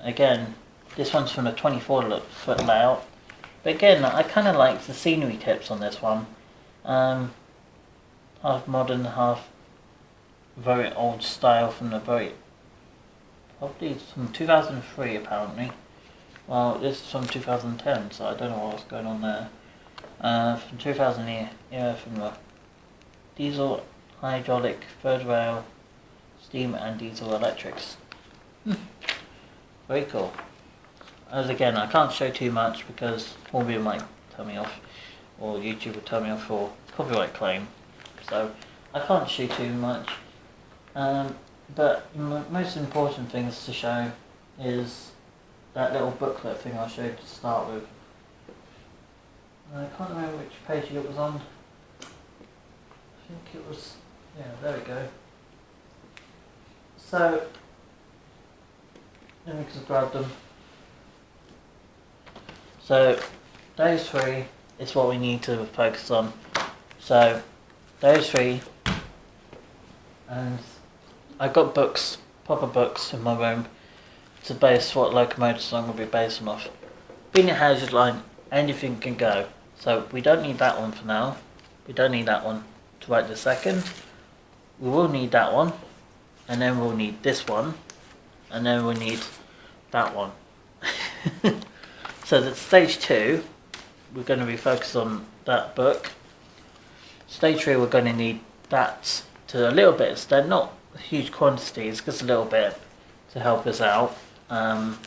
Again, this one's from a 24-foot layout. But again, I kind of like the scenery tips on this one. Half modern, half very old style from the probably from 2003 apparently. Well, this is from 2010, so I don't know what's going on there. From 2000 era from the diesel, hydraulic, third rail, steam and diesel electrics. Very cool. As again, I can't show too much because Hornby might tell me off, or YouTube will tell me off for copyright claim. So I can't show too much. But the most important things to show is that little booklet thing I showed to start with. I can't remember which page it was on. I think it was, yeah, there we go. So let me just grab them. So those three is what we need to focus on. So those three, and I got books, proper books in my room to base what locomotives I'm going to be basing off. Being a hazard line, anything can go. So we don't need that one for now. We don't need that one to write the second. We will need that one, and then we'll need this one, and then we'll need that one. So that's stage 2. We're going to be focused on that book. Stage 3 we're going to need that to a little bit extent, not huge quantities, just a little bit to help us out. And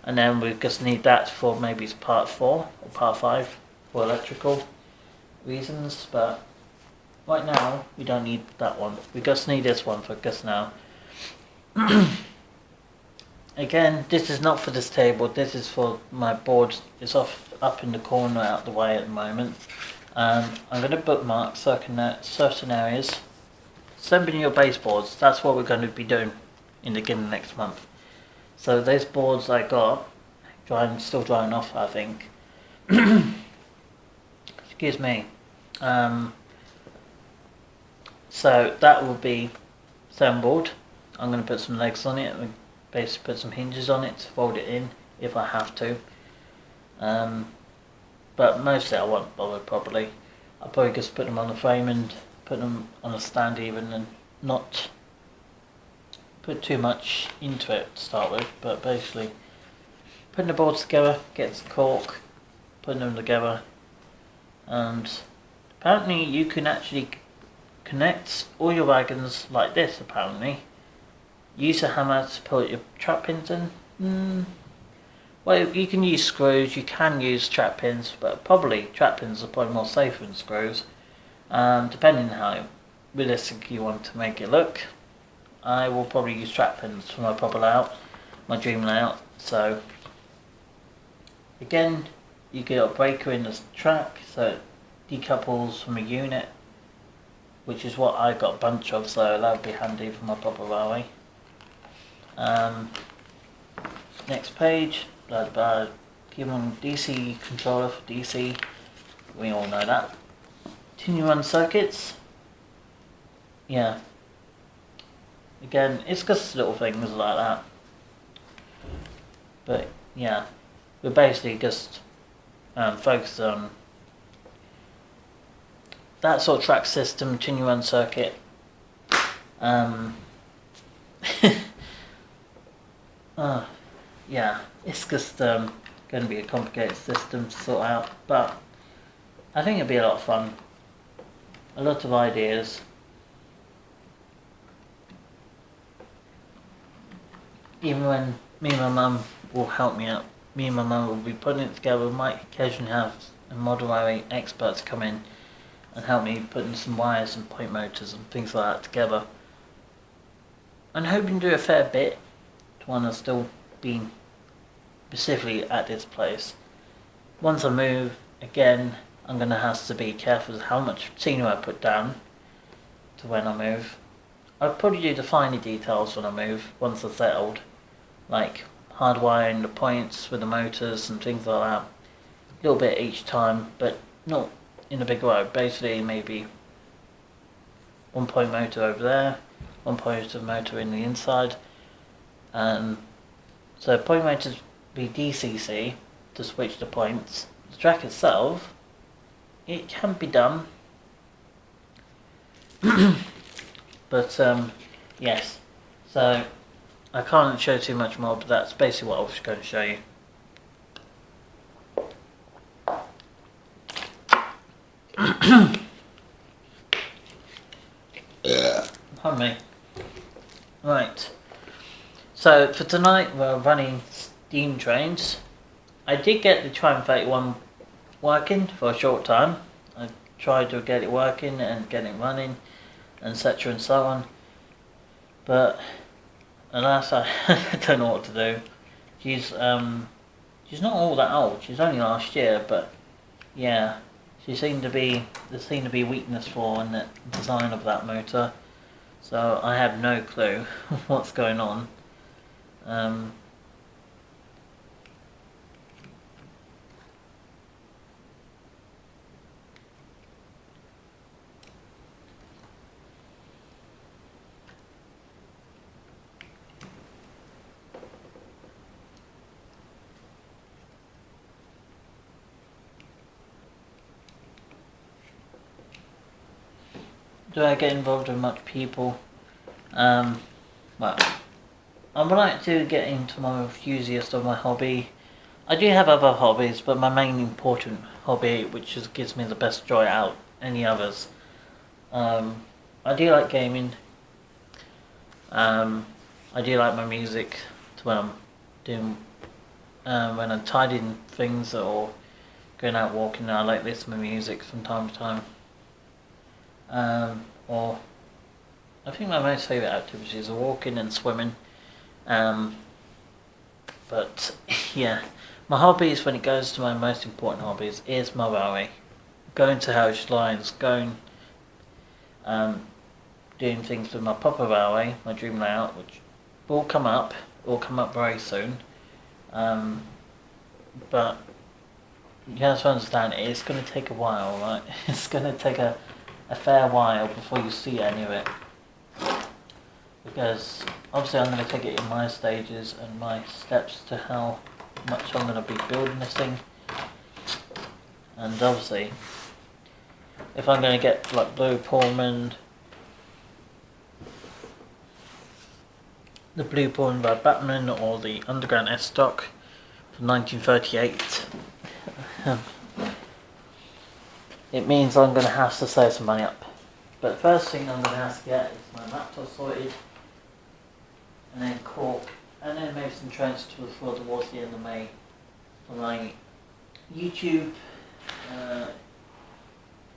then we just need that for maybe it's part 4 or part 5 for electrical reasons, but right now we don't need that one. We just need this one for just now. Again, this is not for this table, this is for my board. It's up in the corner out the way at the moment. I'm going to bookmark certain areas. Assembling your baseboards, that's what we're going to be doing in the beginning next month. So those boards I got, still drying off I think. Excuse me. So that will be assembled. I'm going to put some legs on it and basically put some hinges on it to fold it in if I have to. But mostly I won't bother probably. I'll probably just put them on the frame and put them on a stand even and not put too much into it to start with, but basically putting the boards together, get some cork, putting them together, and apparently you can actually connect all your wagons like this apparently. Use a hammer to put your trap pins in. Well, you can use screws, you can use trap pins, but probably trap pins are probably more safer than screws, depending on how realistic you want to make it look. I will probably use trap pins for my proper layout, my dream layout. So again, you get a breaker in the track so it decouples from a unit, which is what I got a bunch of, so that would be handy for my proper railway. Next page, give them DC controller for DC, we all know that. Continue run circuits, yeah. Again, it's just little things like that. But yeah, we're basically just focused on that sort of track system, continue run circuit. Yeah, it's just going to be a complicated system to sort out, but I think it'll be a lot of fun. A lot of ideas. Even when me and my mum will help me out, me and my mum will be putting it together. We might occasionally have a model railway experts come in and help me putting some wires and point motors and things like that together. I'm hoping to do a fair bit when I'm still being specifically at this place. Once I move, again, I'm going to have to be careful with how much scenery I put down to when I move. I'll probably do the finer details when I move, once I've settled, like hardwiring the points with the motors and things like that. A little bit each time, but not in a big way. Basically, maybe one point motor over there, one point motor in the inside, and so point motors be DCC to switch the points. The track itself, it can be done, but yes. So I can't show too much more, but that's basically what I was going to show you. Pardon me. Right. So for tonight we're running steam trains. I did get the Triumph 81 working for a short time. I tried to get it working and get it running, etc. and so on. But alas, I don't know what to do. She's not all that old. She's only last year, but yeah, there seemed to be weakness for in the design of that motor. So I have no clue what's going on. Do I get involved with much people? Well, I would like to get into my enthusiast of my hobby. I do have other hobbies, but my main important hobby, which gives me the best joy out any others. I do like gaming. I do like my music when I'm doing, when I'm tidying things or going out walking. I like listening to my music from time to time. Or I think my most favourite activities are walking and swimming. But yeah, my hobbies, when it goes to my most important hobbies, is my railway. Going to Harwich Lines, doing things with my proper railway, my dream layout, which will come up very soon. But you have to understand, it's going to take a while, right? It's going to take a fair while before you see any of it, because obviously I'm going to take it in my stages and my steps to how much I'm going to be building this thing. And obviously, if I'm going to get like Blue Pullman, the Blue Pullman by Batman, or the Underground S-Stock from 1938, it means I'm going to have to save some money up. But the first thing I'm going to have to get is my laptop sorted, and then cork, and then maybe some transfer towards the end of May for my YouTube, the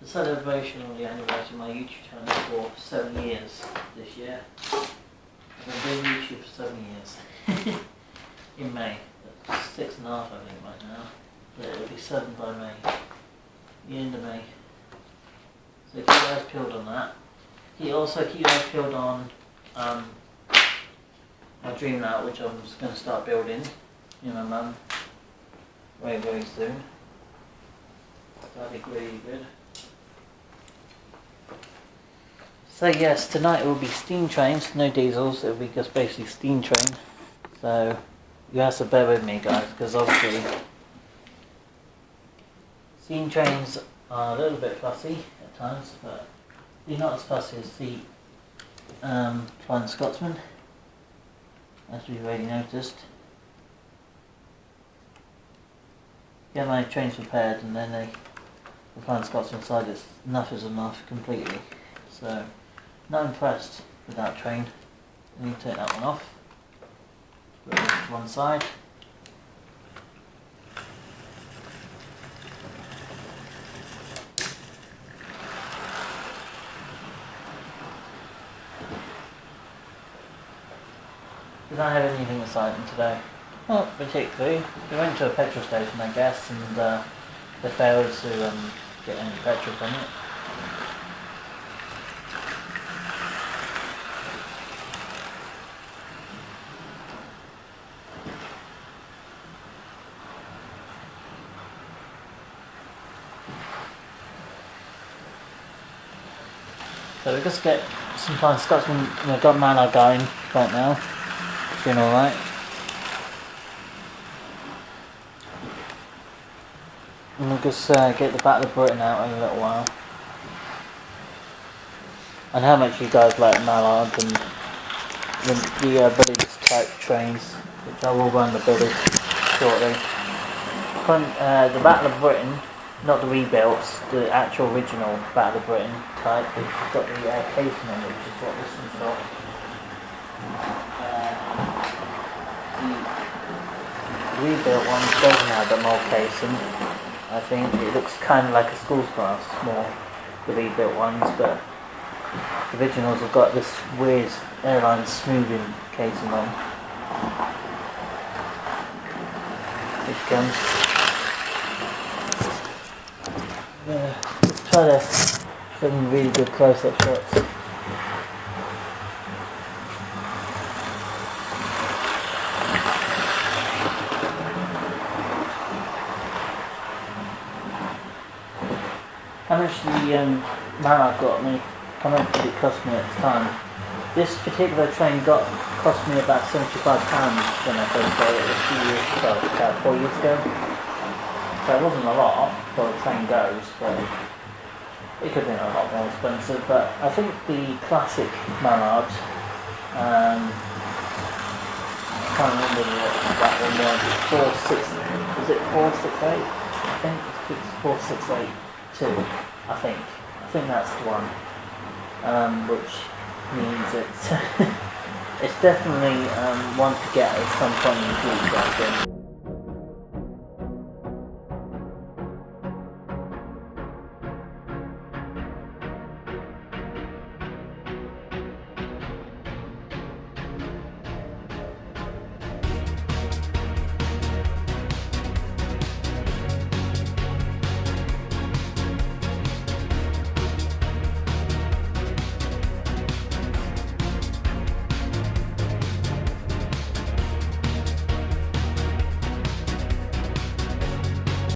celebration of the anniversary of my YouTube channel for 7 years this year. I've been doing YouTube for 7 years. In May. That's 6.5 I think right now. But it'll be 7 by May. The end of May. So keep your eyes peeled on that. Keep your eyes peeled on my dream layout, which I'm just going to start building. You know, Mum. Very, very soon. That'll be really good. So yes, tonight will be steam trains, no diesels. It'll be just basically steam train. So you have to bear with me, guys, because obviously steam trains are a little bit fussy at times, but they're not as fussy as the Flying Scotsman, as we've already noticed. Get my trains prepared, and then the Flying Scotsman side is enough completely. So, not impressed with that train. I need to take that one off. Put it to one side. Did I have anything exciting today? Not particularly. We went to a petrol station, I guess, and they failed to get any petrol from it. So we just get some fine Scotsman. We've got Mana going right now. Doing alright. And we'll just get the Battle of Britain out in a little while. And how much you guys like Mallard and the village type trains, which I will run the village shortly. The Battle of Britain, not the rebuilds, the actual original Battle of Britain type, which has got the casing on it, which is what this one's got. The rebuilt one doesn't have the more casing. I think it looks kind of like a school's class more, the rebuilt ones, but the originals have got this weird airline smoothing casing on. Which comes. Let's try to film really good close-up shots. How much the Mallard got me? How much did it cost me at the time? This particular train cost me about £75 when I first got it a few years ago, about 4 years ago. So it wasn't a lot for the train goes, but it could have been a lot more expensive. But I think the classic Mallard, I can't remember what that one was, was it 468? I think it's 4682, I think that's the one. Which means it's definitely one to get at some point in the future, I think.